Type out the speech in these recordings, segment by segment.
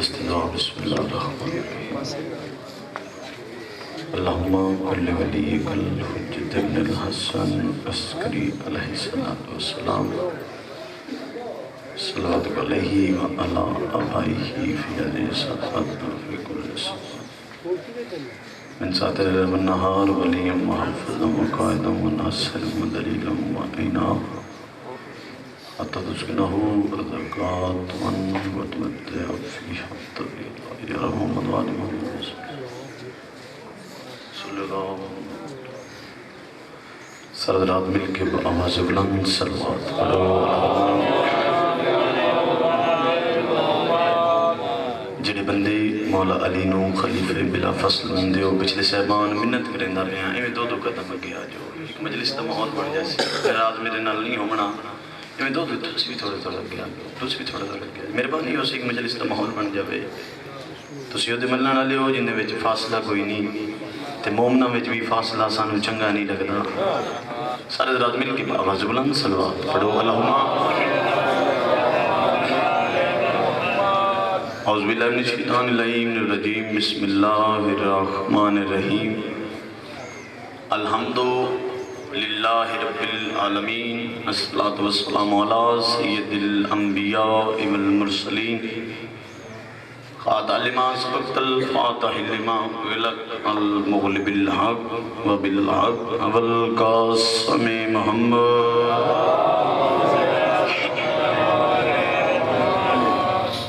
دست دعا بسم اللہ الرحمن الرحیم اللہم کل ولیک الحجت ابن الحسن عسکری علیہ السلام صلوات علیہ وعلا آبائیہ فی علیہ صفات فی کل صفات من ساتر والنہار ولیم محفظا وقائدا وناصر ودلیلا وعینا حتی تسکنہو رزقات وتمتع فیہا طویلا یا محمد وعلی محمد صلی اللہ علیہ وسلم سردرات مل کے آواز بلند صلوات پڑھو جڑے بندے مولا علی نو خلیفہ بلا فصل بندے ہو پچھلے صاحبان منت کریں دار رہے ہیں ایویں دو قدم اگے آ جاؤ ایک مجلس دا ماحول بن جائے راز میرے نال نہیں ہونا ایویں دو تس بھی تھوڑے تھوڑے اگے آ جاؤ تس بھی تھوڑے تھوڑے اگے مہربانی ہو سی ایک مجلس دا ماحول بن جاوے تسی او دے ملن والے ہو جن دے وچ فاصلہ کوئی نہیں تے مومناں وچ بھی فاصلہ سانو چنگا نہیں لگدا سارے رات مل کے آواز بلند صلوات پڑھو اللہم اعوذ باللہ من الشیطان الرجیم بسم اللہ الرحمن الرحیم الحمد للہ رب العالمین الصلاۃ والسلام علی سید الانبیاء والمرسلین خاطع لما سبقت الفاتح لما غلق المغلب الحق وبالحق والقاسم محمد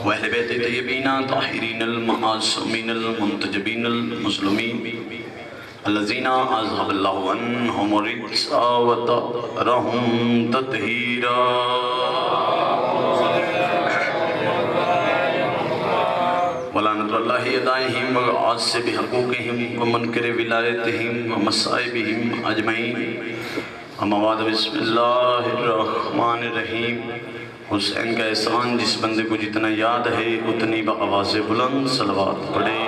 وَأَهْلِ بَيْتِ طَيِّبِينَ طَاهِرِينَ الْمَعْصُومِينَ الْمُنْتَجَبِينَ الْمُسْلِمِينَ الَّذِينَ أَذْهَبَ اللَّهُ عَنْهُمُ الرِّجْسَ وَطَهَّرَهُمْ تَطْهِيرًا وَلَعْنَةُ اللَّهِ عَلَيْهِمْ وَغَاصِبِ حُقُوقِهِمْ وَمُنْكِرِ وِلَایَتِهِمْ وَمَصَائِبِهِمْ أَجْمَعِينَ أَمَّا بَعْدُ بِسْمِ اللَّهِ الرَّحْمَنِ الرَّحِيمِ حسین کا احسان جس بندے کو جتنا یاد ہے اتنی بآواز بلند صلوات پڑھے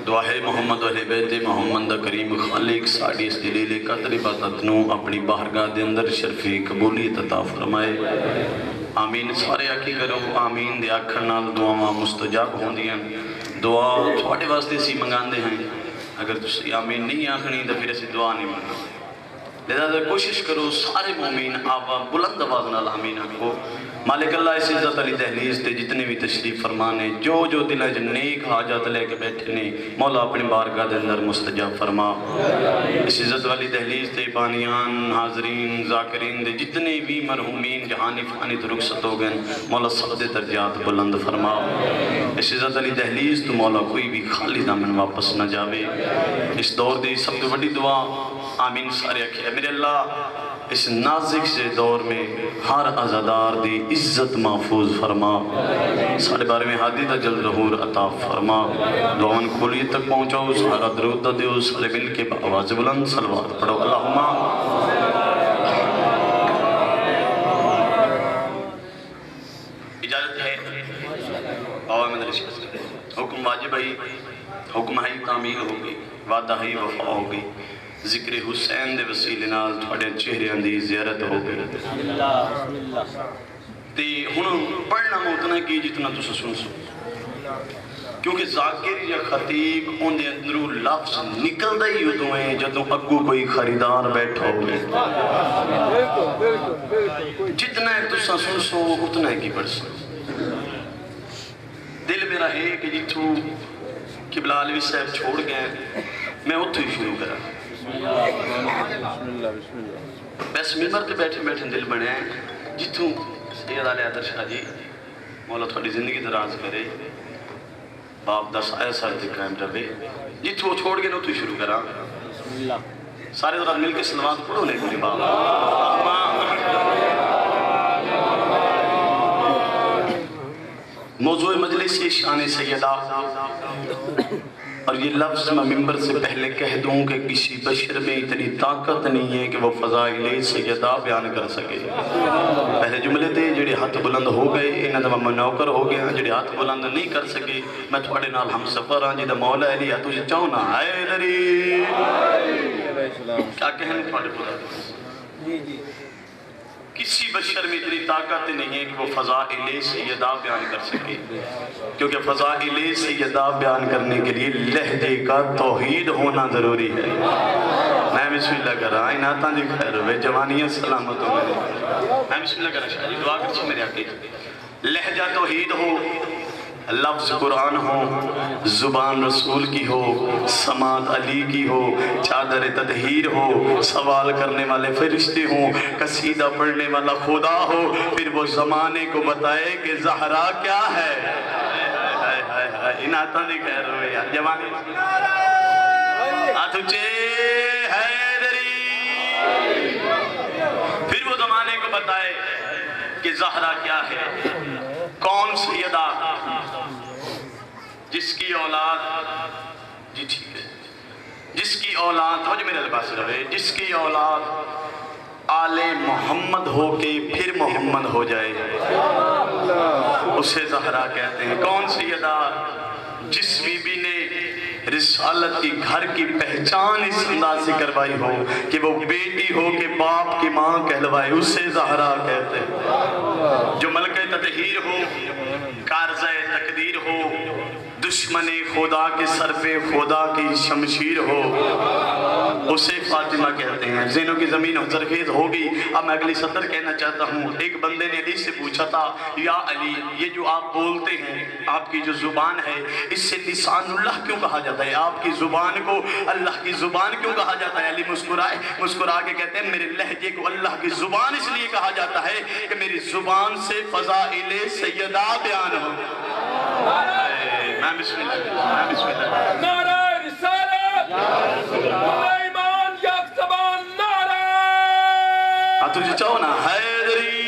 دعا ہے محمد اہل بیت محمد کریم خالق ساڑی اس دلیل قدر عبادت نو اپنی بارگاہ دے اندر شرف قبولیت عطا فرمائے آمین سارے آکی کرو آمین دے آکھر نال دعاواں مستجاب ہوں دیاں دعا تھوڑے واسطے سی منگان دے ہیں اگر تسی آمین نہیں آخنی تو پھر ایسی دعا نہیں مانگا لہذا کوشش کرو سارے مومین آبا بلند آواز نال آمین آکھو مالک اللہ اس عزت علی دہلیز تے جتنے بھی تشریف فرمانے جو دلہ جو نیک حاجات لے کے بیٹھے نے مولا اپنی بارگاہ دے اندر مستجاب فرما اس عزت علی دہلیز تے بانیان حاضرین ذاکرین دے جتنے بھی مرحومین جہانی فانی تو رخصت ہو گئے مولا سب دے درجات بلند فرما اس عزت علی دہلیز تو مولا کوئی بھی خالی دامن واپس نہ جاوے اس دور دی سب تو بڑی دعا آمین سارے اکھے میرے اللہ اس نازک سے دور میں ہر عزادار دی عزت محفوظ فرما سارے بارے میں حادی دا جل ظہور عطا فرما دعوان کھولیت تک پہنچاؤ سارا درود دا دیو سارے مل کے آواز بلند صلوات پڑھو اللہم اجازت ہے آواز میں درشت حکم واجب ہے حکم ہے تعمیل ہوگی وعدہ ہے وفا ہوگی ذکر حسین دے وسیلے نال تھوڑے چہرے دی زیارت ہو گئی تے ہن پڑھنا موتنا کی جتنا تو سن سو کیونکہ ذاکر یا خطیب ان دے اندروں لفظ نکل دا ہی ادو ہیں جدوں اگو کوئی خریدار بیٹھا ہو گئے جتنا ہے تو سن سو اتنا ہے کی پڑھ سو دل میرا ہے کہ جتوں قبلہ علوی صاحب چھوڑ گئے میں اتھو ہی شروع کرا بس ممبر تے بیٹھے بیٹھے دل بنے ہیں جتوں سید علی حیدر شاہ جی مولا تھوڑی زندگی دراز کرے باپ دا سایہ سار تے قائم رہے جتوں چھوڑ گئے اتھو ہی شروع کرا سارے ذرا مل کے صلوات پڑھو نے کوئی باپ موضوع مجلس شان سیدہ اور یہ لفظ میں ممبر سے پہلے کہہ دوں کہ کسی بشر میں اتنی طاقت نہیں ہے کہ وہ فضائل سیدہ بیان کر سکے پہلے جملے تھے جڑے ہاتھ بلند ہو گئے انہاں دا میں نوکر ہو گیا جڑے ہاتھ بلند نہیں کر سکے میں تھوڑے نال ہم سفر ہاں جی دا مولا علی تجھے چاہوں نا آئے دری کیا کہنے تھوڑے بلند کسی بشر میں اتنی طاقت نہیں ہے کہ وہ فضائل سیدہ بیان کر سکے، کیونکہ فضائل سیدہ بیان کرنے کے لیے لہجے کا توحید ہونا ضروری ہے۔ میں بسم اللہ کر رہا ہوں، ناتاں جی خیر ہوئے، جوانیاں سلامت ہو میرے۔ میں بسم اللہ کر رہا ہوں، دعا کرچھ میرے آگے۔ لہجہ توحید ہو، لفظ قرآن ہو، زبان رسول کی ہو، سماعت علی کی ہو، چادر تطہیر ہو، سوال کرنے والے فرشتے ہوں، قصیدہ پڑھنے والا خدا ہو، پھر وہ زمانے کو بتائے کہ زہرا کیا ہے۔ اناتاں دی خیر ہوئے یار، جوانی آتوچے حیدری، پھر وہ زمانے کو بتائے کہ زہرا کیا ہے، کون سیدہ، جس کی اولاد، جی ٹھیک ہے، جس کی اولاد، ہو جو میرے لباس رہے، جس کی اولاد آل محمد ہو کے پھر محمد ہو جائے، اسے زہرا کہتے ہیں۔ کون سیدہ، جس بی بی نے رسالت کی گھر کی پہچان اس انداز سے کروائی ہو کہ وہ بیٹی ہو کہ باپ کی ماں کہلوائے، اسے زہرا کہتے ہیں۔ جو ملکہ تطہیر ہو، کارزہ تقدیر ہو، دشمن خدا کے سر پہ خدا کی شمشیر ہو، اسے فاطمہ کہتے ہیں۔ ذہنوں کی زمین زرخیز ہوگی۔ اب میں اگلی سطر کہنا چاہتا ہوں، ایک بندے نے علی سے پوچھا تھا، یا علی یہ جو آپ بولتے ہیں، آپ کی جو زبان ہے، اس سے لسان اللہ کیوں کہا جاتا ہے؟ آپ کی زبان کو اللہ کی زبان کیوں کہا جاتا ہے؟ علی مسکرا کے کہتے ہیں، میرے لہجے کو اللہ کی زبان اس لیے کہا جاتا ہے کہ میری زبان سے فضائل سیدہ بیان ہو۔ میں بسم اللہ نعرہ رسالت، نعرہ ایمان، یک زبان نعرہ تجھے چاہو نا حیدری۔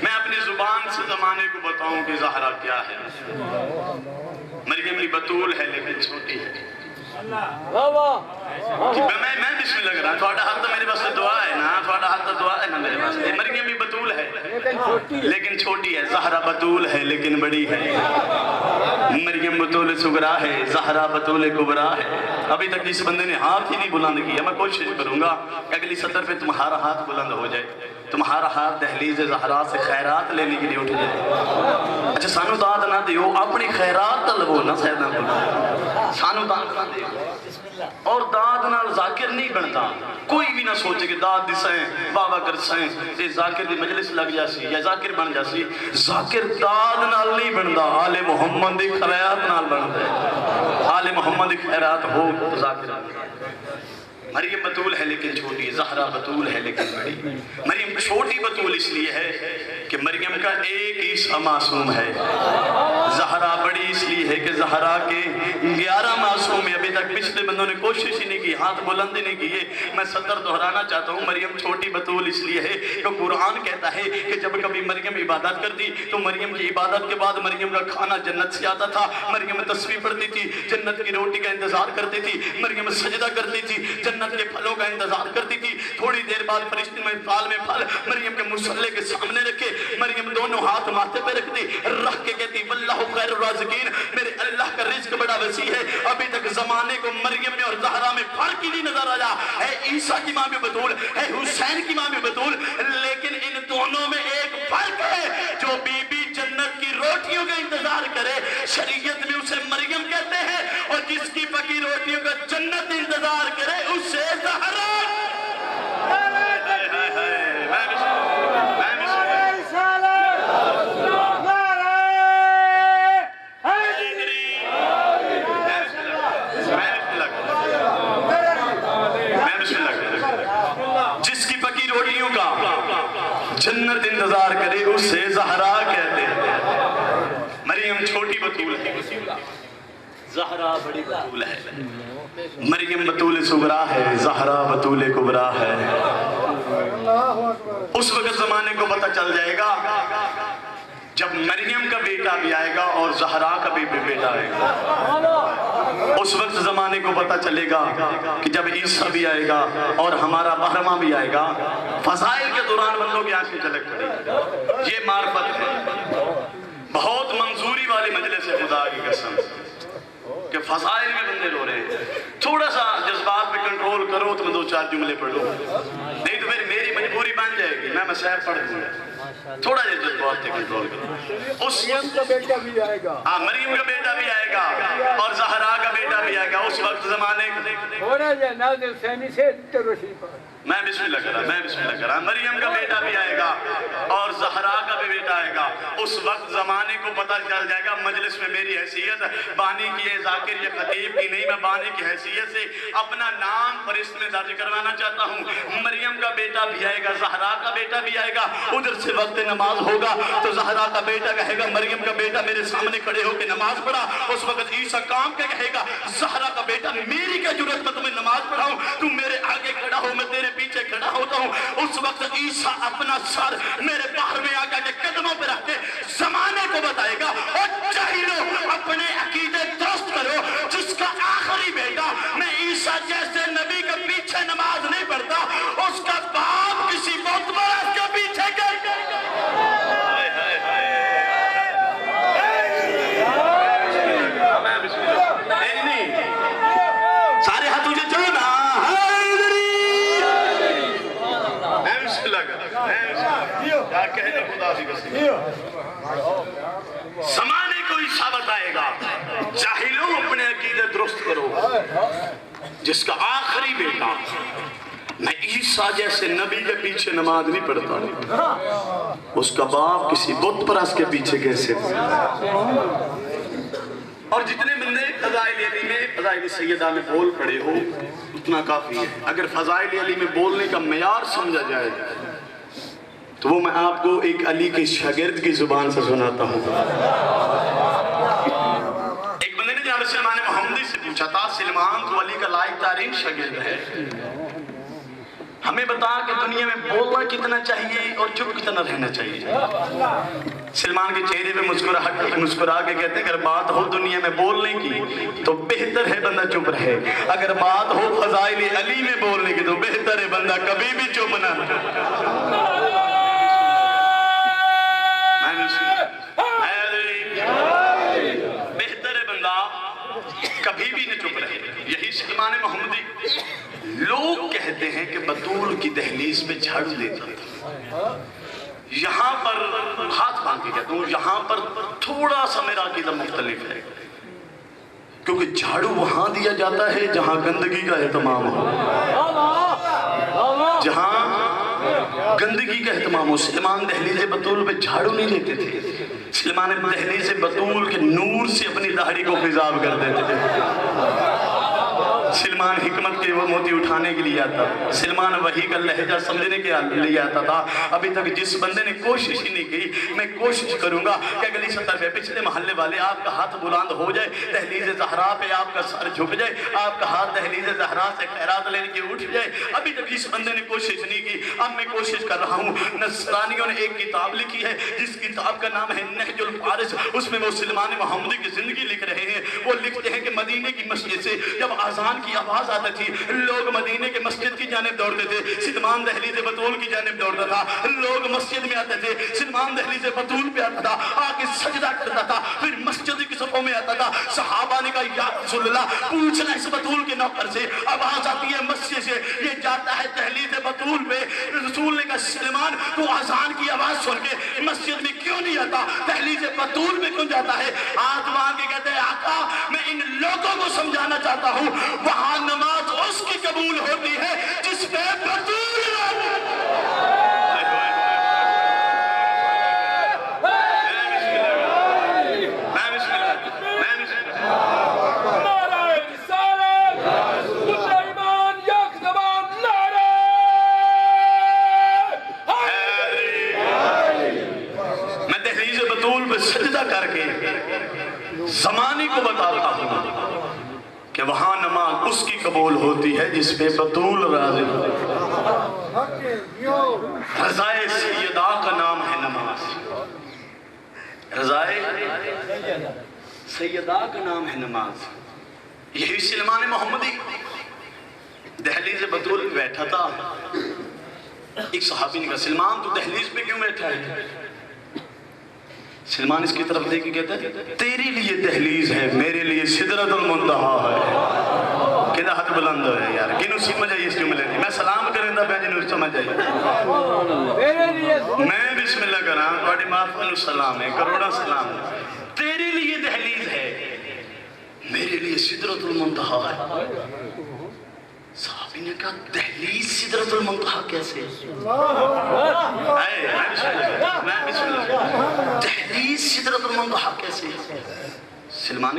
میں اپنی زبان سے زمانے کو بتاؤں کہ زہرا کیا ہے۔ مریم بھی بطول ہے لیکن چھوٹی ہے۔ میں بسم اللہ کر رہا ہوں، تھوڑا ہاتھ تو میرے پاس دعا ہے نا، تھوڑا ہاتھ تو دعا ہے نا میرے پاس۔ مریم بھی بطول ہے لیکن چھوٹی ہے، زہرا بطول ہے لیکن بڑی ہے۔ مریم بطول صغرا ہے، زہرا بطول کبرا ہے۔ ابھی تک اس بندے نے ہاتھ ہی نہیں بلند کیا۔ میں کوشش کروں گا کہ اگلی سطر پہ تمہارا ہاتھ بلند ہو جائے، تمہارا ہاتھ دہلیز زہرا سے خیرات لینے کے لیے اٹھ جائے۔ اچھا سانو داد نہ دیو، اپنی خیرات طلبو نہ سیدنا بولو، سانو داد نہ دیو۔ اور داد نال ذاکر نہیں بنتا۔ کوئی بھی نہ سوچے کہ داد دسائیں بابا کرسائیں یہ ذاکر دی مجلس لگ جاسی یا ذاکر بن جاسی۔ ذاکر داد نال نہیں بنتا، آل محمد دی خیرات نال بنتا ہے۔ آل محمد دی خیرات ہو تو ذاکر مریم بطول ہے لیکن چھوٹی، زہرا بطول ہے لیکن بڑی۔ مریم چھوٹی بطول اس لیے ہے کہ مریم کا ایک عیسیٰ معصوم ہے۔ زہرا بڑی اس لیے ہے کہ زہرا کے 11 معصوم ہیں۔ ابھی تک پچھلے بندوں نے کوشش ہی نہیں کی، ہاتھ بلند ہی نہیں کیے۔ میں سطر دہرانا چاہتا ہوں، مریم چھوٹی بطول اس لیے ہے کہ قرآن کہتا ہے کہ جب کبھی مریم عبادت کرتی تو مریم کی عبادت کے بعد مریم کا کھانا جنت سے آتا تھا۔ مریم تسبیح پڑھتی تھی، جنت کی روٹی کا انتظار کرتی تھی۔ مریم سجدہ کرتی تھی، جنت کے پھلوں کا انتظار کرتی تھی۔ تھوڑی دیر بعد فرشتے میں پھال میں پھل مریم کے مصلے کے سامنے رکھے، مریم دونوں ہاتھ ماتھے پہ رکھ دی، رکھ کے کہتی واللہ خیر الرازقین، میرے اللہ کا رزق بڑا وسیع ہے۔ ابھی تک زمانے کو مریم میں اور زہرا میں فرق ہی نہیں نظر آیا ہے۔ عیسیٰ کی ماں بھی بطول ہے، حسین کی ماں بھی بطول، لیکن ان دونوں میں ایک فرق ہے۔ جو بی بی جنت کی روٹیوں کا انتظار کرے شریعت میں اسے مریم کہتے ہیں، اور جس کی پکی روٹیوں کا جنت انتظار کرے اسے زہرا۔ جس کی پکی روٹیوں کا جنت انتظار کرے اسے زہرا کہتے ہیں۔ مریم چھوٹی بطول ہے، زہرا بڑی بطول ہے۔ مریم بطول صغرا ہے، زہرا بطول کبرا ہے۔ اس وقت زمانے کو پتہ چل جائے گا جب مریم کا بیٹا بھی آئے گا اور زہرا کا بھی بیٹا آئے گا۔ اس وقت زمانے کو پتہ چلے گا کہ جب عیسیٰ بھی آئے گا اور ہمارا بہرمہ بھی آئے گا۔ فضائل کے دوران بندوں کی آنکھیں جھلک پڑی، یہ معرفت ہے۔ بہت منظوری والے مجلس ہے، خدا کی قسم کہ فضائل میں بندے رو رہے ہیں۔ تھوڑا سا جذبات پہ کنٹرول کرو تو میں 2-4 جملے پڑھ لوں، نہیں تو میری پوری بن جائے گی، میں مسائل پڑھ دوں گا، تھوڑا جا جذبات سے کنٹرول کرو۔ مریم کا بیٹا بھی آئے گا، ہاں مریم کا بیٹا بھی آئے گا اور زہرا کا بیٹا بھی آئے گا اس وقت زمانے تھوڑا جا نازل حسینی سے روشنی پڑھ۔ میں بسم اللہ کر رہا مریم کا بیٹا بھی آئے گا اور زہرا کا بھی بیٹا آئے گا۔ اس وقت زمانے کو پتہ چل جائے گا، مجلس میں میری حیثیت بانی کی ہے، ذاکر یا خطیب کی نہیں، میں بانی کی حیثیت سے اپنا نام فہرست میں درج کروانا چاہتا ہوں۔ مریم کا بیٹا بھی آئے گا، زہرا کا بیٹا بھی آئے گا۔ ادھر سے وقت نماز ہوگا تو زہرا کا بیٹا کہے گا مریم کا بیٹا میرے سامنے کھڑے ہو کے نماز پڑھا۔ اس وقت عیسیٰ کام کے کہے گا زہرا کا بیٹا میری کیا جرات میں تمہیں نماز پڑھاؤں، تم میرے آگے کھڑا ہو میں تیرے پیچھے کھڑا ہوتا ہوں۔ اس وقت عیسیٰ اپنا سر میرے باہر میں آگا کے قدموں پہ رکھ کے زمانے کو بتائے گا اور جاہلو اپنے عقیدے درست کرو، جس کا آخری بیٹا میں عیسیٰ جیسے نبی کے پیچھے نماز نہیں پڑھتا، اس کا باپ کسی بت پرست کے پیچھے سارے ہاتھ تجھے چلنا زمانے کو عیسیٰ بتائے گا جاہلوں اپنے عقیدے درست کرو، جس کا آخری بیٹا میں عیسیٰ جیسے نبی کے پیچھے نماز نہیں پڑھتا، اس کا باپ کسی بت پرست کے پیچھے کیسے اور جتنے بندے فضائل علی میں فضائل سیدہ میں بول پڑے ہو اتنا کافی ہے۔ اگر فضائل علی میں بولنے کا معیار سمجھا جائے تو وہ میں آپ کو ایک علی کے شاگرد کی زبان سے سناتا ہوں۔ ایک بندے نے جناب سلمان محمدی سے پوچھا تھا سلمان تو علی کا لائق ترین شاگرد ہے، ہمیں بتا کہ دنیا میں بولنا کتنا چاہیے اور چپ کتنا رہنا چاہیے۔ سلمان کے چہرے پہ مسکرا کے کہتے ہیں اگر بات ہو دنیا میں بولنے کی تو بہتر ہے بندہ چپ رہے، اگر بات ہو فضائل علی میں بولنے کی تو بہتر ہے بندہ کبھی بھی چپ نہ بہتر ہے بندہ کبھی بھی نہ چپ رہے۔ یہی سلمان محمدی لوگ کہتے ہیں کہ بطول کی دہلیز میں جھاڑو دیتا تھا، یہاں پر ہاتھ باندھ کے کہتا ہوں یہاں پر تھوڑا سا میرا عقیدہ مختلف ہے، کیونکہ جھاڑو وہاں دیا جاتا ہے جہاں گندگی کا اہتمام ہو، جہاں گندگی کا اہتمام ہو۔ سلمان دہلیز بطول پہ جھاڑو نہیں دیتے تھے، سلمان دہلیز بطول کے نور سے اپنی داڑھی کو خضاب کر دیتے تھے۔ سلمان حکمت کے وہ موتی اٹھانے کے لیے آتا تھا، سلمان وحی کا لہجہ سمجھنے کے لیے آتا تھا۔ ابھی تک جس بندے نے کوشش ہی نہیں کی، میں کوشش کروں گا کہ اگلی سطح پہ پچھلے محلے والے آپ کا ہاتھ بلند ہو جائے، دہلیز زہرا پہ آپ کا سر جھک جائے، آپ کا ہاتھ دہلیز زہرا سے خیرات لینے کے اٹھ جائے۔ ابھی تک جس بندے نے کوشش نہیں کی، اب میں کوشش کر رہا ہوں۔ نصرانیوں نے ایک کتاب لکھی ہے جس کتاب کا نام ہے نہج الفارس، اس میں وہ سلمان محمدی کی زندگی لکھ رہے ہیں۔ وہ لکھتے ہیں کہ مدینے کی مسجد سے جب آذان کی آواز آتی تھی لوگ مدینے کے مسجد کی جانب دوڑتے تھے، سلمان دہلیز بطول کی جانب دوڑتا تھا۔ لوگ مسجد میں آتے تھے، سلمان دہلیز بطول پہ آتا تھا، آکے سجدہ کرتا تھا، پھر مسجد کی صفوں میں آتا تھا۔ صحابہ نے کہا یا رسول اللہ پوچھنا اس بطول کے نوکر سے، آواز آتی ہے مسجد سے، یہ جاتا ہے دہلیز بطول پہ۔ رسول نے کہا سلمان تو آذان کی آواز سن کے مسجد میں کیوں نہیں آتا، دہلیز بطول پہ کیوں جاتا ہے؟ ہاتھ باندھ کے کہتے ہیں آقا میں ان لوگوں کو سمجھانا چاہتا ہوں وہاں نماز اس کی قبول ہوتی ہے جس پہ بطول میں دہلیز بطول پہ سجدہ کر کے زمانے کو بتاتا ہوں کہ وہاں نماز اس کی قبول ہوتی ہے جس پہ بطول راضی ہوتی ہے۔ رضائے سیدہ کا نام ہے نماز، رضائے سیدہ کا نام ہے نماز۔ یہی سلمان محمدی دہلیز بطول پہ بیٹھا تھا، ایک صحابی نے کہا سلمان تو دہلیز پہ کیوں بیٹھا ہے؟ سلمان اس کی طرف دیکھ کے کہتا ہے تیری لیے دہلیز ہے میرے لیے سدرۃ المنتہا ہے۔ کہ ہاتھ بلند ہوئے یار کنوں سمجھ آئی اس جملے دی میں سلام کریں دا پہ جنوں سمجھ آئی میرے لیے میں بسم اللہ کراں تواڈی معافی سلام ہے کروڑا سلام ہے تیرے لیے دہلیز ہے میرے لیے سدرۃ المنتہا ہے صحابی نے کہا دہلیز سدرۃ المنتہا کیسے میں بسم اللہ دہلیز سدرۃ المنتہا کیسے سلمان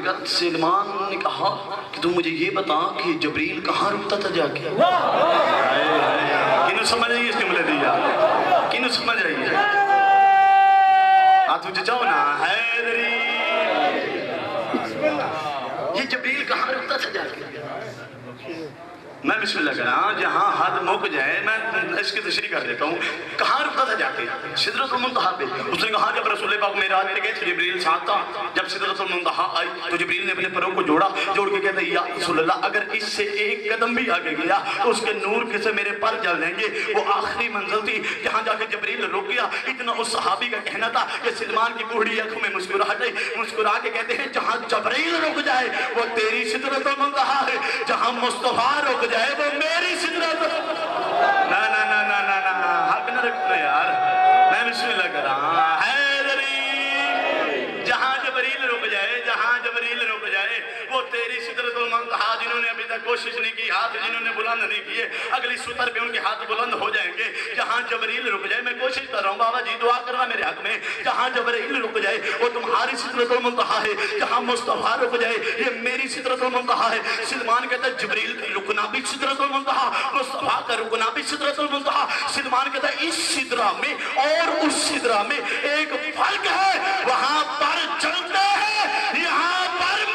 نے کہا کہ تم مجھے یہ بتا کہ جبریل کہاں رکتا تھا جا کے کنوں سمجھ آئیے اس جملے دیا کنوں سمجھ آئیے تجھے جاؤ نا حیدری یہ جبریل کہاں رکتا تھا جا کے میں بسم اللہ کہا جہاں حد مک جائے میں اس کی تشریح کر دیتا ہوں کہاں رکتا تھا جا کے سدرۃ المنتہا پہ اس نے کہا جب رسول پاک معراج پہ گئے تو جبریل ساتھ تھا جب سدرۃ المنتہا آئی تو جبریل نے اپنے پروں کو جوڑا جوڑ کے کہتا یا رسول اللہ اگر اس سے ایک قدم بھی آگے گیا تو اس کے نور کے سے میرے پر جل جائیں گے وہ آخری منزل تھی جہاں جا کے جبریل رک گیا اتنا اس صحابی کا کہنا تھا کہ سلمان کی بوڑھی آنکھوں میں مسکراہٹ آئی مسکرا کے کہتے ہیں جہاں جبریل رک جائے وہ تیری سدرۃ المنتہا ہے جہاں مصطفیٰ رک جائے وہ میری سدرۃ نا نا نا نا نا نا حق نہ رکھنا یار میں بسم اللہ کر رہا حیدری جہاں جبریل رک جائے وہ تیری سدرۃ المنتہا جنہوں نے ابھی تک کوشش نہیں کی ہاتھ جنہوں نے بلند نہیں کیے اگلی سطر پہ ان کے ہاتھ بلند ہو جائیں گے جہاں جبریل رک جائے میں کوشش کر رہا ہوں بابا جی دعا کرنا میرے حق میں جہاں جبریل رک جائے وہ تمہاری سدرۃ المنتہا ہے جہاں مصطفیٰ رک جائے یہ میری سدرۃ المنتہا ہے سلمان کہتا ہے جبریل کا رکنا بھی سدرۃ المنتہا مصطفیٰ کا رکنا بھی سدرۃ المنتہا سلمان کہتا ہے اس سدرہ میں اور اس سدرہ میں ایک فرق ہے وہاں پر چلتے ہیں یہاں پر ملتے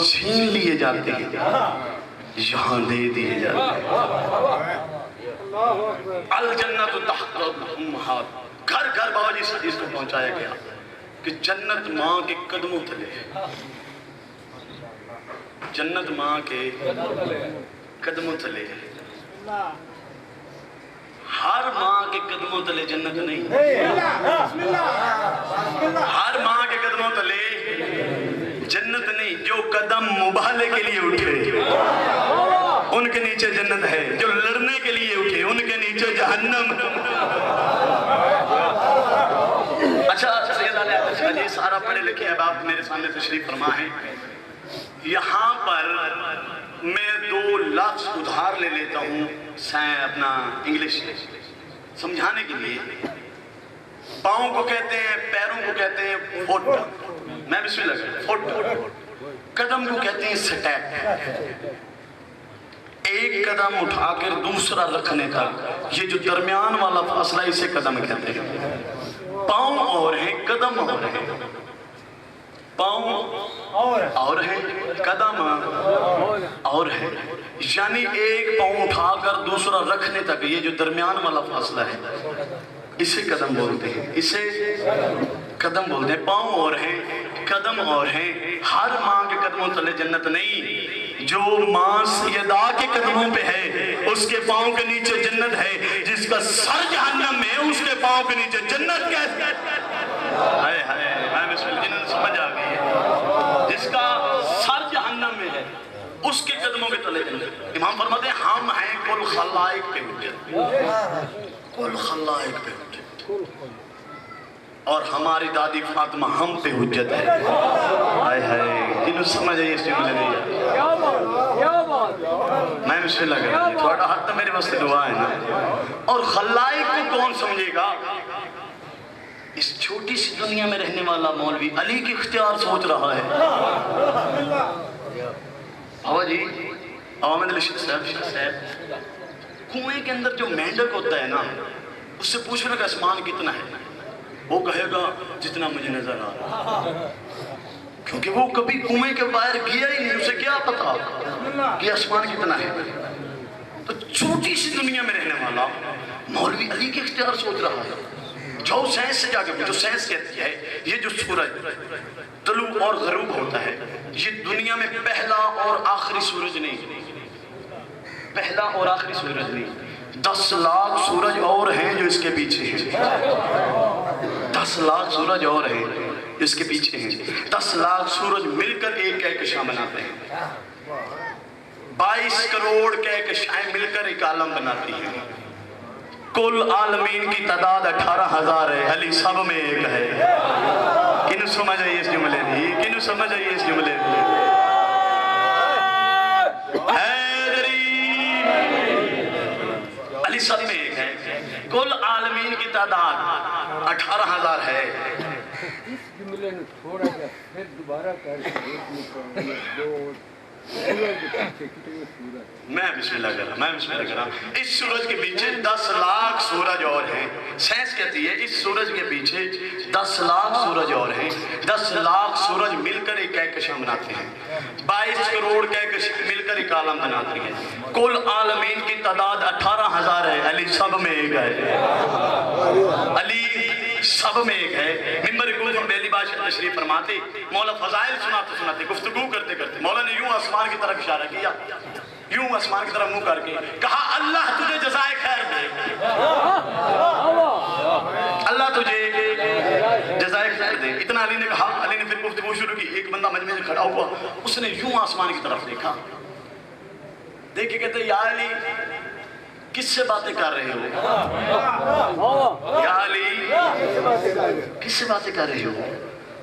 چھین لیے جاتے ہیں یہاں دے دیے جاتے ہیں الجنت تحت الامہات گھر گھر بابا جی اس حدیث کو پہنچایا گیا کہ جنت ماں کے قدموں تلے جنت ماں کے قدموں تلے ہر ماں کے قدموں تلے جنت نہیں ہر ماں کے قدموں تلے جنت نہیں جو قدم مباہلے کے لیے اٹھے ان کے نیچے جنت ہے جو لڑنے کے لیے اٹھے ان کے نیچے جہنم اچھا سید علیہ السلام یہ سارا پڑھے لکھے اب آپ میرے سامنے تشریف فرما ہے یہاں پر میں 2 لفظ ادھار لے لیتا ہوں اپنا انگلش سمجھانے کے لیے پاؤں کو کہتے ہیں پیروں کو کہتے ہیں فٹ میں بسم اللہ فٹ قدم کو کہتے ہیں سٹیپ ایک قدم اٹھا کر دوسرا رکھنے تک یہ جو درمیان والا فاصلہ اسے قدم کہتے ہیں پاؤں اور ہیں قدم اور ہیں پاؤں اور ہیں قدم اور ہیں یعنی ایک پاؤں اٹھا کر دوسرا رکھنے تک یہ جو درمیان والا فاصلہ ہے اسے قدم بولتے ہیں اسے قدم بولتے ہیں پاؤں اور ہیں قدم اور ہیں ہر ماں کے قدموں تلے جنت نہیں جو ماں سیدہ کے قدموں پہ ہے اس کے پاؤں کے نیچے جنت ہے جس کا سر جہنم میں اس کے پاؤں کے نیچے جنت کیسے ہائے ہائے میں بسم اللہ جنت سمجھ آ گئی ہے جس کا سر جہنم میں ہے اس کے قدموں کے تلے جنت امام فرماتے ہیں ہم ہیں کل خلائق پہ حجت کل خلائق پہ حجت اور ہماری دادی فاطمہ ہم پہ حجت ہے ہائے ہائے جنہوں سمجھ آئیے اس جملے دیا میں بسم اللہ کر رہا ہوں تھوڑا حد تو میرے واسطے دعا ہے نا اور خلائق کو کون سمجھے گا اس چھوٹی سی دنیا میں رہنے والا مولوی علی کی اختیار سوچ رہا ہے آوا جی عوامد علی شاہ صاحب کنویں کے اندر جو مینڈک ہوتا ہے نا اس سے پوچھنے کا اسمان کتنا ہے وہ کہے گا جتنا مجھے نظر آ رہا، کیونکہ وہ کبھی کنویں کے باہر گیا ہی نہیں، اسے کیا پتا کہ آسمان کتنا ہے۔ تو چھوٹی سی دنیا میں رہنے والا مولوی علی کے اختیار سوچ رہا ہے۔ جو سائنس سے جا کے جو سائنس کہتی ہے یہ جو سورج طلوع اور غروب ہوتا ہے یہ دنیا میں پہلا اور آخری سورج نہیں، پہلا اور آخری سورج نہیں، 10 لاکھ سورج اور ہیں جو اس کے پیچھے ہیں، 10 لاکھ سورج اور ہیں اس کے پیچھے ہیں، 10 لاکھ سورج مل کر ایک کہکشاں بناتے ہیں، 22 کروڑ کہکشائیں مل کر ایک عالم بناتی ہیں، کل عالمین کی تعداد 18,000 ہے، علی سب میں ایک ہے۔ کنو سمجھ آئیے اس جملے دی، کنو سمجھ آئیے اس جملے دی؟ حیدری علی سب میں ایک ہے، کل عالمین کی تعداد 18,000 ہے۔ اس جملے نے تھوڑا سا پھر دوبارہ کر کے دیکھنے کو سورج کے پیچھے کتنے سورج؟ میں بسم اللہ کر رہا ہوں، اس سورج کے پیچھے 10 لاکھ سورج اور ہیں۔ سائنس کہتی ہے اس سورج کے پیچھے 10 لاکھ سورج اور ہیں، 10 لاکھ سورج مل کر ایک کہکشاں بناتے ہیں، 22 کروڑ کہکشاں مل کر ایک عالم بناتی ہیں، کل عالمین کی تعداد 18,000 ہے، علی سب میں ایک ہے، علی سب میں ایک ہے۔ ممبر کوفہ بیلی بادشاہ تشریف فرماتے، مولا فضائل سناتے سناتے گفتگو کرتے کرتے مولا نے یوں آسمان کی طرف اشارہ کیا، یوں آسمان کی طرف منہ کر کے کہا اللہ تجھے جزائے خیر دے، اللہ تجھے جزائے خیر دے۔ اتنا علی نے کہا، علی نے پھر گفتگو شروع کی، ایک بندہ مجمع میں کھڑا ہوا، اس نے یوں آسمان کی طرف دیکھا، دیکھ کے کہتے یا علی کس سے باتیں کر رہے ہو؟ یا علی کس سے باتیں کر رہے ہو؟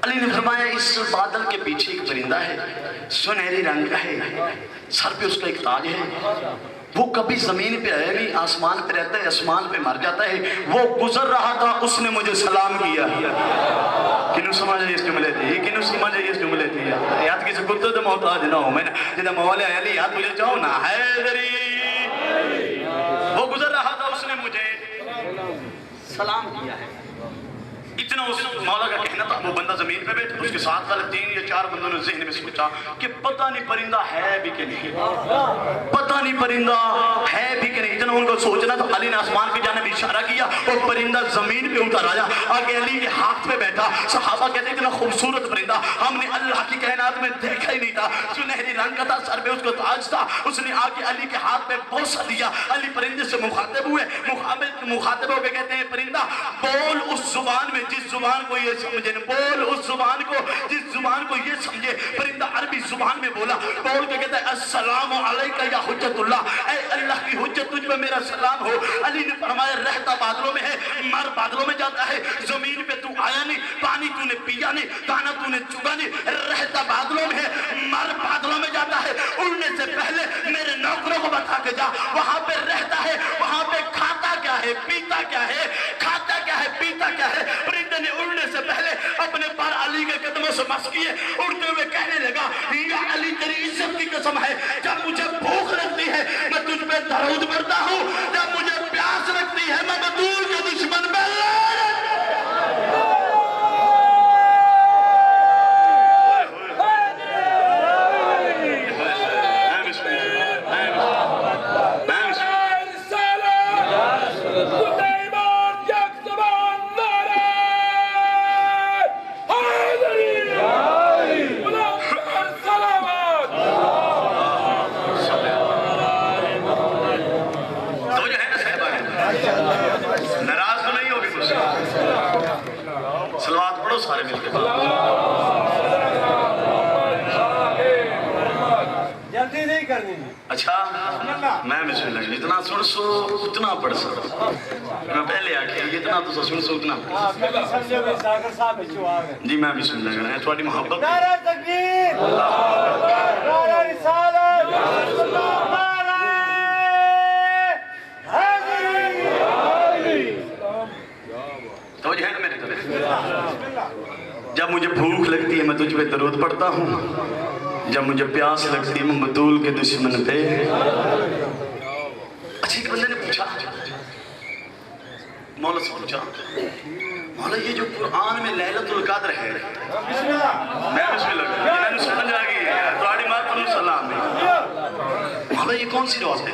علی نے فرمایا اس بادل کے پیچھے ایک پرندہ ہے، سنہری رنگ کا ہے، سر پہ اس کا ایک تاج ہے، وہ کبھی زمین پہ آیا نہیں، آسمان پہ رہتا ہے، آسمان پہ مر جاتا ہے، وہ گزر رہا تھا، اس نے مجھے سلام کیا۔ کنو سمجھ آئی اس جملے تھی، کنو سمجھ آئی اس جملے تھی؟ یاد کسی کتے تو محتاج نہ ہو، میں نے جدہ مولا علی یاد مجھے چاہو نا، حیدری وہ گزر رہا تھا، اس نے مجھے سلام کیا ہے۔ اتنا اس مولا کا کہنا تھا، وہ بندہ زمین پہ بیٹھا، اس کے ساتھ والے 3 یا 4 بندوں نے ذہن میں سوچا کہ پتہ نہیں پرندہ ہے بھی کہ نہیں، پتہ نہیں پرندہ ہے بھی کہ نہیں، اتنا ان کو سوچنا تو علی نے آسمان کی جانب اشارہ کیا اور پرندہ زمین پہ اتر آیا، آگے علی کے ہاتھ پہ بیٹھا، صحابہ کہتے ہیں اتنا خوبصورت پرندہ ہم نے اللہ کی کائنات میں دیکھا ہی نہیں تھا، سنہری رنگ کا تھا، سر پہ اس کو تاج تھا، اس نے آگے علی کے ہاتھ پہ بوسہ دیا، علی پرندے سے مخاطب ہوئے، مخاطب ہو کے کہتے ہیں پرندہ بول اس زبان میں جس زبان کو یہ سمجھے، بول اس زبان کو جس زبان کو یہ سمجھے۔ پرندہ عربی زبان میں بولا، بول کے کہتا ہے السلام علیکہ یا حجت اللہ، اے اللہ کی حجت تجھ پہ میرا سلام ہو۔ علی نے فرمایا رہتا بادلوں میں ہے، مر بادلوں میں جاتا ہے، زمین پہ تو آیا نہیں، پانی تو نے پیا نہیں، دانا تو نے چگا نہیں، رہتا بادلوں میں ہے، مر بادلوں میں جاتا ہے، اڑنے سے پہلے میرے نوکروں کو بتا کے جا وہاں پہ رہتا ہے، وہاں پہ کھاتا کیا ہے، پیتا کیا ہے، کھاتا کیا ہے، پیتا کیا ہے۔ پرندے نے اڑنے سے پہلے اپنے پر علی کے قدموں سے مس کیے، اڑتے ہوئے کہنے لگا یا علی تیری عزت کی قسم ہے، جب مجھے بھوک لگتی ہے میں تجھ پہ درود پڑھتا ہوں، جب مجھے پیاس لگتی ہے میں بطول کے دشمن پہ ناراض تو نہیں ہوگی مجھ سے؟ صلوات پڑھو سارے مل کے، جلدی نہیں کرنی۔ اچھا میں بسم اللہ جتنا سن سو اتنا پڑھ سو، میں پہلے آکھیا اتنا تو سن سو اتنا پڑھ سو۔ جی میں بسم اللہ کر رہا ہوں، تھوڑی محبت نعرہ تکبیر، نعرہ رسالت، نعرہ حیدری۔ توجہ ہے نا میری طرف؟ جب مجھے بھوک لگتی ہے میں تجھ پہ درود پڑھتا ہوں، جب مجھے پیاس لگتی ہے میں بطول کے دشمن پہ۔ اچھی ایک بندے نے پوچھا، مولا سے پوچھا مولا یہ جو قرآن میں لیلۃ القدر ہے، میں بسم اللہ کروں، انہوں نے سمجھ آ گئی ہے تھوڑی مات علیہ السلام میں، مولا یہ کون سی رات ہے؟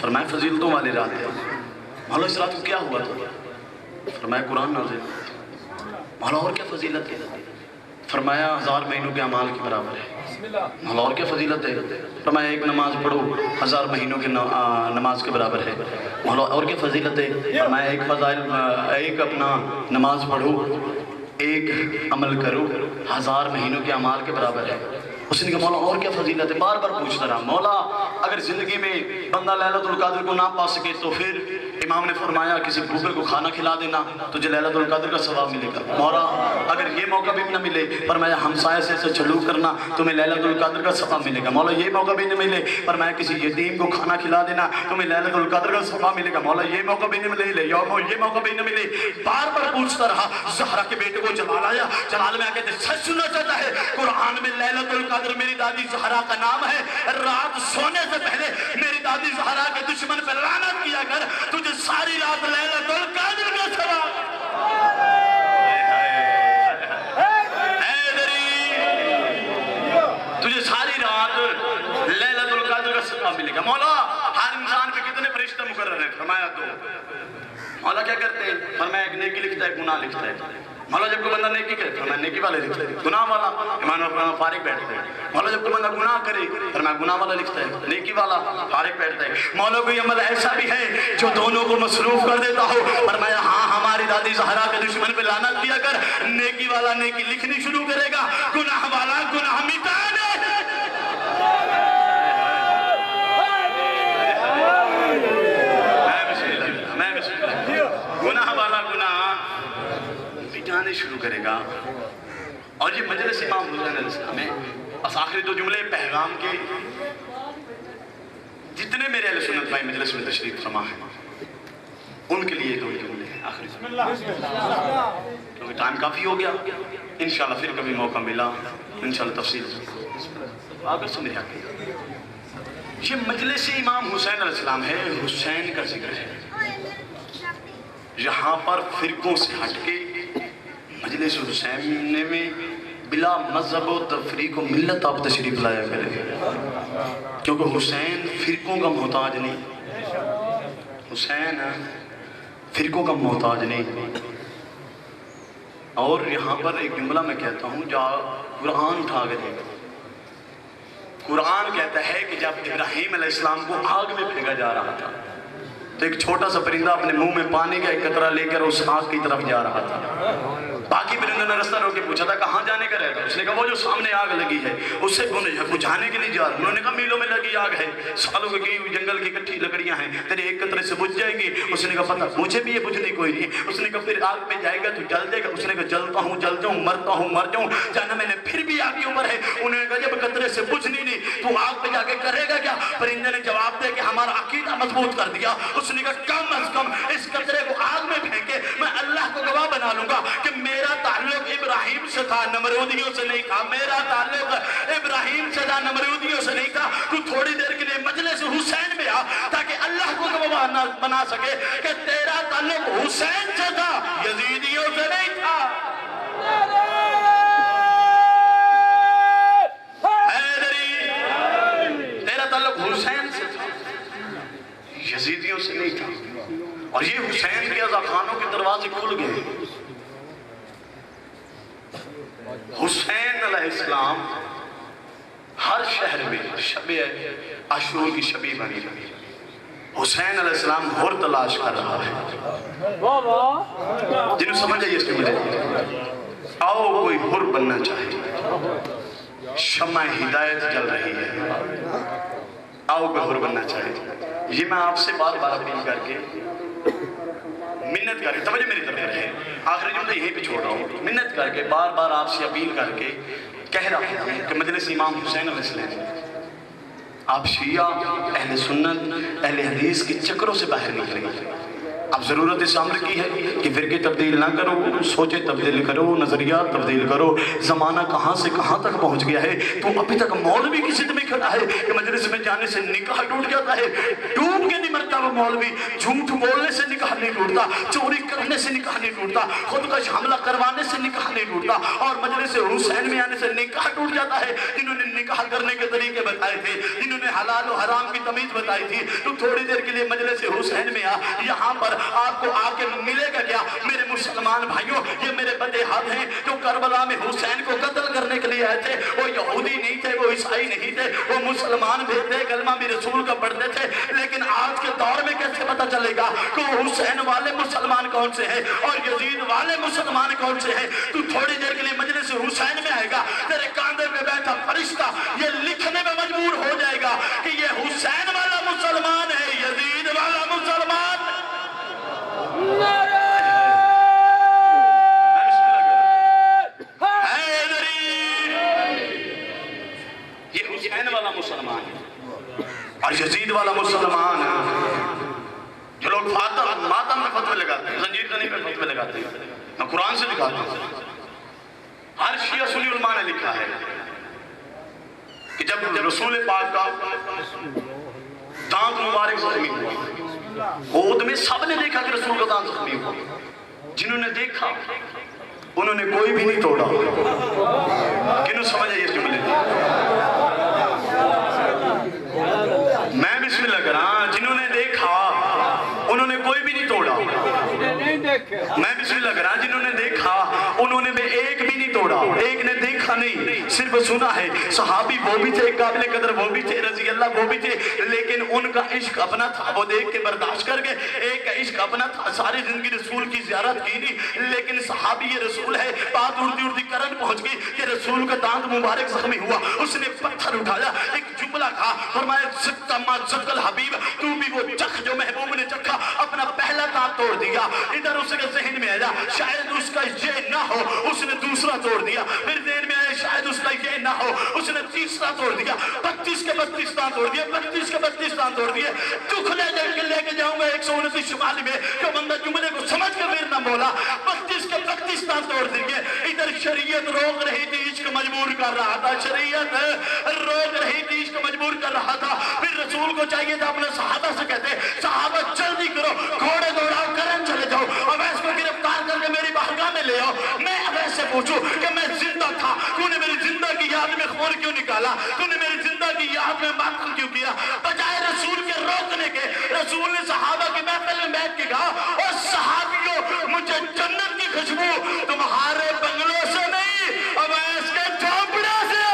فرمایا فضیلتوں والی رات ہے۔ مولا اس رات کو کیا ہوا تھا؟ فرمایا قرآن نازل۔ مولا اور کیا فضیلت ہے؟ فرمایا 1000 مہینوں کے اعمال کے برابر ہے۔ مولا اور کیا فضیلت ہے؟ فرمایا ایک نماز پڑھو 1000 مہینوں کے نماز کے برابر ہے۔ مولا اور کیا فضیلت ہے؟ فرمایا ایک اپنا نماز پڑھو، ایک عمل کرو 1000 مہینوں کے اعمال کے برابر ہے۔ اس نے کہا مولا اور کیا فضیلت ہے؟ بار بار پوچھتا رہا مولا اگر زندگی میں بندہ لیلۃ القدر کو نہ پا سکے تو پھر امام نے فرمایا کسی بھوکے کو کھانا کھلا دینا، تجھے لیلۃ القدر کا ثواب ملے گا۔ مولا اگر یہ موقع بھی نہ ملے، فرمایا ہمسائے سے سلوک کرنا، تمہیں لیلۃ القدر کا ثواب ملے گا۔ مولا یہ موقع بھی نہ ملے، فرمایا کسی یتیم کو کھانا کھلا دینا، تمہیں لیلۃ القدر کا ثواب ملے گا۔ مولا یہ موقع بھی نہ ملے، یہ موقع بھی نہ ملے، بار بار پوچھتا رہا۔ زہرا کے بیٹے کو جلال آیا، جلال میں آ کے سچ سننا چاہتا ہے قرآن میں لیلۃ القدر میری دادی زہرا کا نام ہے، رات سونے سے پہلے میری دادی زہرا کے دشمن پہ لعنت کیا کر، تجھے ساری رات لیلۃ القدر کا ثواب تجھے ساری رات لیلۃ القدر کا ثواب ملے گا۔ مولا ہر انسان پہ کتنے فرشتے مقرر ہیں؟ فرمایا 2۔ مولا کیا کرتے ہیں؟ فرمایا ایک نیکی لکھتا ہے، ایک گناہ لکھتا ہے۔ مولا جب کوئی بندہ نیکی کرے فرمایا نیکی والے لکھتا ہے، گناہ والا امام فرمایا فارغ بیٹھتا ہے۔ مولا جب کوئی بندہ گناہ کرے فرمایا گناہ والا لکھتا ہے، نیکی والا فارغ بیٹھتا ہے۔ مولا کوئی عمل ایسا بھی ہے جو دونوں کو مصروف کر دیتا ہو؟ فرمایا ہاں، ہماری دادی زہرا کے دشمن پہ لعنت کیا کر، نیکی والا نیکی لکھنی شروع کرے گا، گناہ والا گناہ مٹانے۔ گناہ والا گناہ مٹانے شروع کرے گا۔ اور یہ مجلس امام حسین علیہ السلام ہے۔ بس آخری 2 جملے پیغام کے، جتنے میرے اہل سنت بھائی مجلس میں تشریف فرما ہیں ان کے لیے 2 جملے ہیں آخری کیونکہ ٹائم کافی ہو گیا۔ انشاءاللہ پھر کبھی موقع ملا انشاءاللہ تفصیل آگے سمجھ آگے۔ یہ مجلس امام حسین علیہ السلام ہے، حسین کا ذکر ہے۔ یہاں پر فرقوں سے ہٹ کے مجلس حسین میں بلا مذہب و تفریق و ملت آپ تشریف لایا کریں، کیونکہ حسین فرقوں کا محتاج نہیں، حسین فرقوں کا محتاج نہیں۔ اور یہاں پر ایک جملہ میں کہتا ہوں جو قرآن اٹھا کے دیکھو، قرآن کہتا ہے کہ جب ابراہیم علیہ السلام کو آگ میں پھینکا جا رہا تھا تو ایک چھوٹا سا پرندہ اپنے منہ میں پانی کا ایک قطرہ لے کر اس آگ کی طرف جا رہا تھا۔ باقی پرندوں نے رستہ روک کے پوچھا تھا کہاں جانے کا رہتا؟ اس نے کہا وہ جو سامنے آگ لگی ہے اس سے بجھانے کے لیے جا رہا۔ انہوں نے کہا میلوں میں لگی آگ ہے، سالوں کی جنگل کی کٹھی لکڑیاں ہیں، تیرے ایک قطرے سے بجھ جائیں گی۔ اس نے کہا پتہ مجھے بھی یہ بجھنے کوئی نہیں۔ اس نے کہا پھر آگ پہ جائے گا تو جل دے گا؟ اس نے کہا جلتا ہوں جلتا ہوں، مرتا ہوں مر جاؤں، جانا میں نے پھر بھی آگ کے اوپر ہے۔ انہوں نے کہا جب قطرے سے بجھنی نہیں تو آگ پہ جا کے کرے گا کیا؟ پرندے نے جواب دے کہ ہمارا عقیدہ مضبوط کر دیا۔ اس نے کہا کم از کم اس قطرے کو آگ میں پھینکے میں اللہ کو گواہ بنا لوں گا کہ میرا تعلق ابراہیم سے تھا، نمرودیوں سے نہیں تھا۔ میرا تعلق ابراہیم سے تھا، نمرودیوں سے نہیں تھا۔ تو تھوڑی دیر کے لیے مجلس حسین میں آ تاکہ اللہ کو گواہ بنا سکے کہ تیرا تعلق حسین سے تھا، یزیدیوں سے نہیں تھا۔ تیرا تعلق حسین سے تھا، یزیدیوں سے نہیں تھا۔ اور یہ حسین کے عزاخانوں کے دروازے کھل گئے۔ حسین علیہ السلام ہر شہر میں شب عاشور کی شبی بنی رہی۔ حسین علیہ السلام حر تلاش کر رہا ہے۔ جنہوں سمجھ آئیے اس کے مجھے آؤ کوئی حر بننا چاہے، شمع ہدایت جل رہی ہے، آؤ کوئی حر بننا چاہے۔ یہ میں آپ سے بار بار اپیل کر کے منت کر کے توجہ میری طرف رہے، آخری جملہ یہیں پہ چھوڑ رہا ہوں، منت کر کے بار بار آپ سے اپیل کر کے کہہ رہا ہوں کہ مجلس امام حسین علیہ السلام آپ شیعہ اہل سنت اہل حدیث کے چکروں سے باہر نکلیں، اب ضرورت اس امر کی ہے کہ فرقے تبدیل نہ کرو، سوچے تبدیل کرو، نظریات تبدیل کرو۔ زمانہ کہاں سے کہاں تک پہنچ گیا ہے، تو ابھی تک مولوی کی ضد میں کھڑا ہے کہ مجلس میں جانے سے نکاح ٹوٹ جاتا ہے۔ ڈوب کے نہیں مرتا وہ مولوی، جھوٹ بولنے سے نکاح نہیں ٹوٹتا، چوری کرنے سے نکاح نہیں ٹوٹتا، خودکش حملہ کروانے سے نکاح نہیں ٹوٹتا، اور مجلس حسین میں آنے سے نکاح ٹوٹ جاتا ہے۔ جنہوں نے نکاح کرنے کے طریقے بتائے تھے، جنہوں نے حلال و حرام کی تمیز بتائی تھی، تو تھوڑی دیر کے لیے مجلس حسین میں یہاں پر آپ کو آ کے ملے گا کیا؟ میرے مسلمان بھائیوں، یہ میرے بڑے ہاتھ ہیں جو کربلا میں حسین کو قتل کرنے کے لیے آئے تھے۔ وہ یہودی نہیں تھے، وہ عیسائی نہیں تھے، وہ مسلمان بھی تھے، کلمہ بھی رسول کا پڑھتے تھے۔ لیکن آج کے دور میں کیسے پتا چلے گا کہ وہ حسین والے مسلمان کون سے ہیں اور یزید والے مسلمان کون سے ہیں؟ تو تھوڑی دیر کے لیے مجلس حسین میں آئے گا، تیرے کاندھے پہ بیٹھا فرشتہ یہ لکھنے میں مجبور ہو جائے گا کہ یہ حسین والا مسلمان ہے، یزید والا مسلمان۔ یہ حسین والا مسلمان ہے اور یزید والا مسلمان ہے۔ جو لوگ ماتم میں فتوے لگاتے ہیں، زنجیر زنی میں فتوے لگاتے ہیں، میں قرآن سے دکھاتا ہوں۔ ہر شیعہ سنی علماء نے لکھا ہے کہ جب رسول پاک کا دانت مبارک زخمی ہوا، عہد میں سب نے دیکھا کہ رسول کا دانت زخمی ہوا۔ جنہوں نے دیکھا انہوں نے کوئی بھی نہیں توڑا۔ کنوں سمجھ آئیے اس جملے میں بسم اللہ کراں، جنہوں نے دیکھا انہوں نے کوئی بھی نہیں توڑا۔ میں بسم اللہ کراں، جنہوں نے دیکھا انہوں نے ایک بھی نہیں توڑا، ایک نے دیکھا نہیں، صرف سنا ہے۔ صحابی وہ بھی تھے، قابل قدر وہ بھی تھے، رضی اللہ وہ بھی تھے، لیکن ان کا عشق اپنا تھا، وہ دیکھ کے برداشت کر گئے۔ ایک کا عشق اپنا تھا، ساری زندگی رسول کی زیارت کی نہیں، لیکن صحابی یہ رسول ہے، بات اڑتی اڑتی کرن پہنچ گئی کہ رسول کا دانت مبارک زخمی ہوا۔ اس نے پتھر اٹھایا، ایک جملہ کہا، فرمایا زکتا ما زکل حبیب، تو بھی وہ چکھ جو محبوب نے چکھا، اپنا پہلا دانت توڑ دیا۔ ادھر اس کے ذہن میں آیا شاید اس کا یہ نہ ہو، اس نے دوسرا توڑ دیا۔ پھر ذہن میں آیا شاید اس کا یہ نہ ہو، اس نے تیسرا توڑ دیا۔ 32 کے 32 دانت توڑ دیے، 32 کے 32 دانت توڑ دیے۔ دکھ لے کے جاؤں گا 129 شمالی میں، جو بندہ جملے کو سمجھ کے میرے نہ بولا، 32 کے 32 دانت توڑ دیے۔ ادھر شریعت روک رہی تھی، عشق مجبور کر رہا تھا، شریعت روک رہی تھی، عشق مجبور کر رہا تھا۔ پھر رسول کو چاہیے تھا اپنے صحابہ سے کہتے، صحابہ جلدی کرو، گھوڑے دوڑاؤ، کرن چلے جاؤ، اویس کو گرفتار کر کے میری بارگاہ میں لے آؤ۔ میں اویس سے پوچھوں کہ میں زندہ تھا، تو نے میری زندہ کی یاد میں خون کیوں نکالا، تو نے میری زندہ کی یاد میں ماتم کیوں کیا؟ بجائے رسول کے روکنے کے، رسول نے صحابہ کے محفل میں بیٹھ کے کہا، اور صحابیوں مجھے جنت کی خوشبو تمہارے بنگلوں سے نہیں، اویس کے جھونپڑے سے۔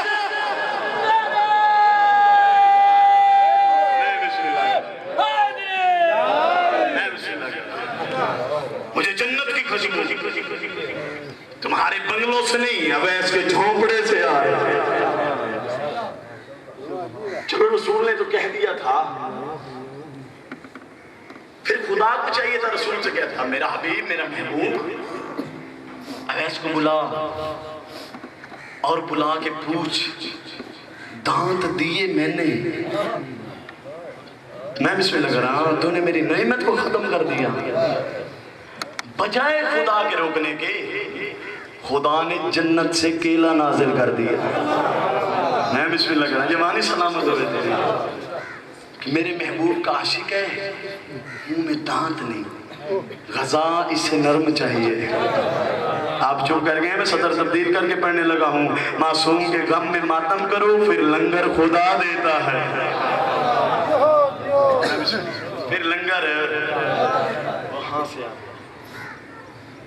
مجھے جنت کی خوشبو تمہارے بنگلوں سے نہیں، اویس کے جھونپڑے سے آئے۔ چلو رسول نے تو کہہ دیا تھا، پھر خدا کو چاہیے تھا رسول سے کہتا، میرا حبیب، میرا محبوب، اویس کو بلا اور بلا کے پوچھ، دانت دیے میں نے، میں بسم اللہ کر رہا ہوں، تو نے میری نعمت کو ختم کر دیا۔ بجائے خدا کے روکنے کے، خدا نے جنت سے کیلا نازل کر دیا۔ میں بسم اللہ کر رہا ہوں، جوانی سلامت ہوئے تیرے کہ میرے محبوب کا عاشق ہے، منہ میں دانت نہیں، غذا اسے نرم چاہیے۔ آپ چپ کر گئے، میں سطر تبدیل کر کے پڑھنے لگا ہوں، معصوم کے غم میں ماتم کرو، پھر لنگر خدا دیتا ہے۔ پھر لنگر وہاں سے آپ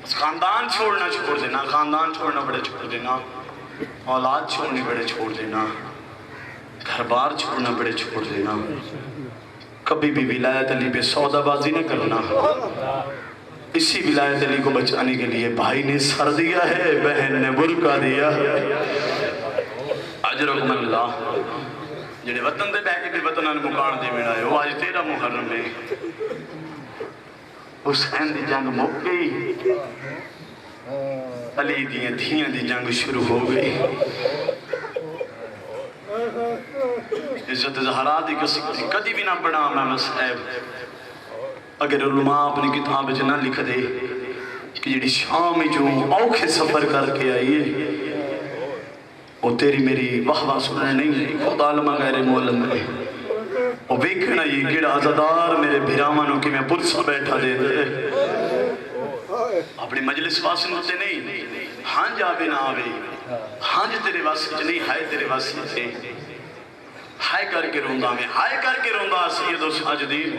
خاندان چھوڑنا چھوڑ دینا، خاندان چھوڑنا بڑے چھوڑ دینا، اولاد چھوڑنی بڑے چھوڑ دینا، گھر بار چھوڑنا بڑے چھوڑ دینا، کبھی بھی ولایت علی پہ سودا بازی نہ کرنا۔ اسی ولایت علی کو بچانے کے لیے بھائی نے سر دیا ہے، بہن نے برقع دیا ہے۔ اجرکم اللہ، جڑے وطن دے بہ کے بھی وطنان مکان دے میڑا ہے، وہ آج 13 محرم ہے، حسین دی جنگ مک گئی، علی دیاں دھیاں دی جنگ شروع ہو گئی۔ عزت زہرا دی کسی کدی بھی نہ پڑھا امام صاحب، اگر علماء اپنی کتاب وچ نہ لکھ دے کہ جڑی شام جو اوکھے سفر کر کے آئی ہے وہ تیری میری واہ واہ سننے نہیں ہے، خود عالمہ غیر مولم ہے، وہ ویکھنا یہ کیڑا عزادار میرے بھیرامانوں کی میں پرسا بیٹھا دے دے اپنی مجلس واسن ہوتے نہیں، ہانج آوے نہ آوے، ہانج تیرے واسن نہیں، ہائے تیرے واسن سے ہائے کر کے روندہ میں، ہائے کر کے روندہ سید و ساجدین،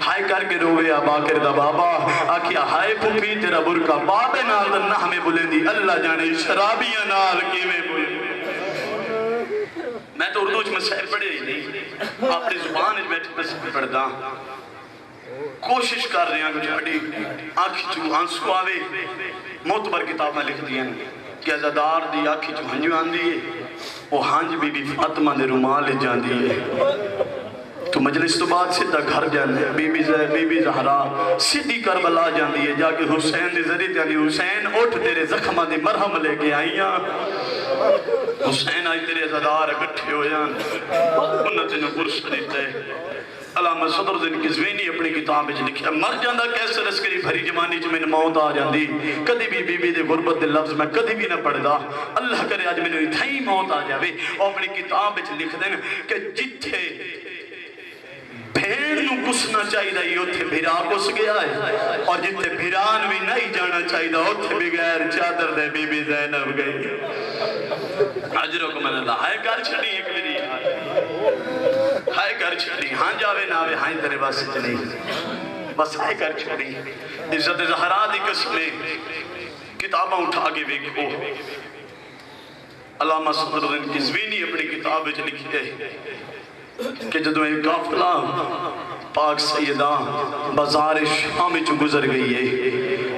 ہائے کر کے روے آبا کردہ بابا آکھیا ہائے پھوپی تیرا برکا بابے نال دن نہ ہمیں بلندی اللہ جانے شرابیاں نال کیویں بلندی۔ میں تو اردو مسائل پڑھے ہی نہیں، اپنی زبان بیٹھے مسائل پڑھتا کوشش کر رہے ہیں کہ بڑی آنکھی جو آنسو آوے معتبر کتاب میں لکھ دیا کہ عزادار دی آنکھی جو ہنجو آن دیئے وہ ہنج بی بی فاطمہ دے رومال جان دیئے تو مجلس تو بعد سیدھا گھر جانے بی بی زہرا سیدھی کربلا جان دیئے جا کے حسین دے ذریعے جان دیئے حسین اٹھ تیرے زخمہ دے مرہم لے کے آئیاں حسین آئی تیرے عزادار اکٹھے ہو جان انت نے پرس دیتے علامہ صدر دن کزوینی اپنی کتاب میں لکھا مر جاندہ کیسے رسکری بھری جمانی جو میں موت آ جاندی کدی بھی بی بی دے غربت دے لفظ میں کدی بھی نہ پڑھ دا اللہ کرے آج میں نے اتھائی موت آ جاوے اور اپنی کتاب میں لکھ دیں کہ جتھے بھیڑ نو کسنا چاہی دا یہ اتھے بھیرا کس گیا ہے اور جتھے بھیران بھی نہیں جانا چاہی دا اتھے بغیر چادر دے بی بی زینب گئی عجروں کو من اللہ ہائے کر چھڑی ایک میری ہائے کر چھڑی ہاں جاوے ناوے ہائیں تیرے باسی چلی بس ہائے کر چھڑی عزت زہرا دی قسمیں کتاباں اٹھا کے بیکھو علامہ صدر دن کزوینی اپنی کتاب میں لکھی ہے کہ جدو ایک قافلہ پاک سیدہ بازار شام جو گزر گئی ہے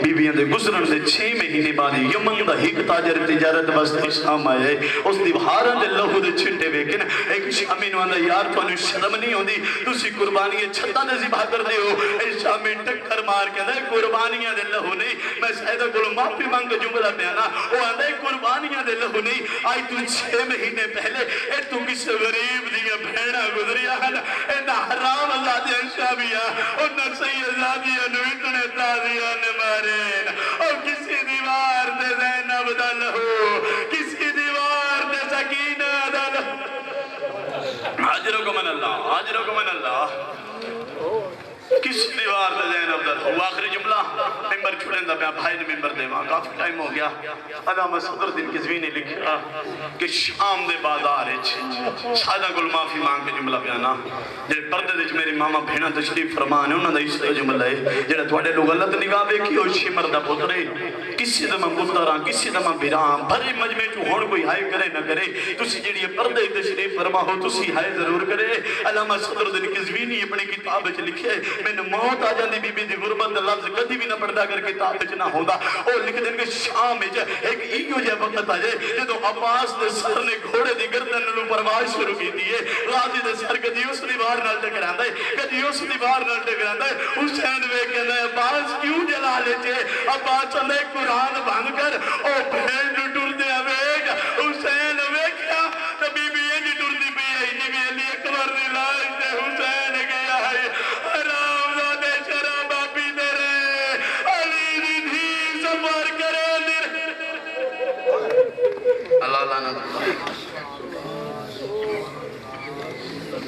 بی بیاں دے گزرن دے 6 مہینے بعد یمن دا ہک تاجر تجارت بستی شام آئے اس دیوارن دے لہو دے چھٹے ویکن ایک شامی نو آندہ یار تو انہوں شرم نہیں ہوندی تُسی قربانیاں چھتا دے زبا کر دے ہو ایک شامی ٹکر مار کے دے قربانیاں دے لہو نہیں میں سیدہ کو معافی مانگ جملہ پیانا وہ آندہ قربانیاں دے لہو نہیں آئی تو 6 مہینے پہلے اے تو کس غریب دیا بھیڑا گزریا ہے اے نا حرام اللہ دیا شابیہ انہا سیدادیہ نو اتنے تازیہ نے مارین اور کسی دیوار دے زینب دا لہو کسی دیوار دے سکینہ دا لہو حاجروں کو من اللہ حاجروں کو من اللہ کس دیوار دے زینب دا لہو آخری جملہ ممبر چھوڑیں دا بھائی نے ممبر دے وہاں کافی ٹائم ہو گیا علامہ صدر دن کزوینی لکھا کہ شام دے بازار سادہ گل معافی مانگ کے جملہ بیانا جنہیں پردے دے میری ماما بھینا تشریف فرمان ہے انہوں نے اس طرح جملہ ہے جنہیں تھوڑے لوگ غلط نگاہ بے کی اور شمر دا پترے کسی دمہ مدران کسی دمہ بیرام بھرے مجمع جو ہون کوئی ہائے کرے نہ کرے تسی جنہیں پردے تشریف فرما ہو تسی ہائے ضرور کرے علامہ صدر دن کزوینی اپنی کتاب چ لکھے میں نے موت آ جاندی بی بی دی غربت لفظ کدی بھی نہ پڑھدا کر کتاب وچ نہ ہوندا او لکھ دین کہ شام وچ ایک ایو جے وقت آ جائے جدوں عباس دے سر نے گھوڑے دی گردن نوں پرواز شروع کیتی ہے غازی دے سر کدی اس دیوار نال ٹکراندا ہے کدی اس دیوار نال ٹکراندا ہے حسین ویکھ کہندا ہے عباس کیوں جلا لے تے عباس نے قرآن بند کر او بھیڑ نوں ٹردے ویکھ حسین ویکھیا تے بی بی انج ٹردی پئی ہے جویں علی اکبر دی لاش تے حسین گیا ہے حرام زادے شرابہ پیندے رہے علی دی دھی سفر کرے اللہ لعنت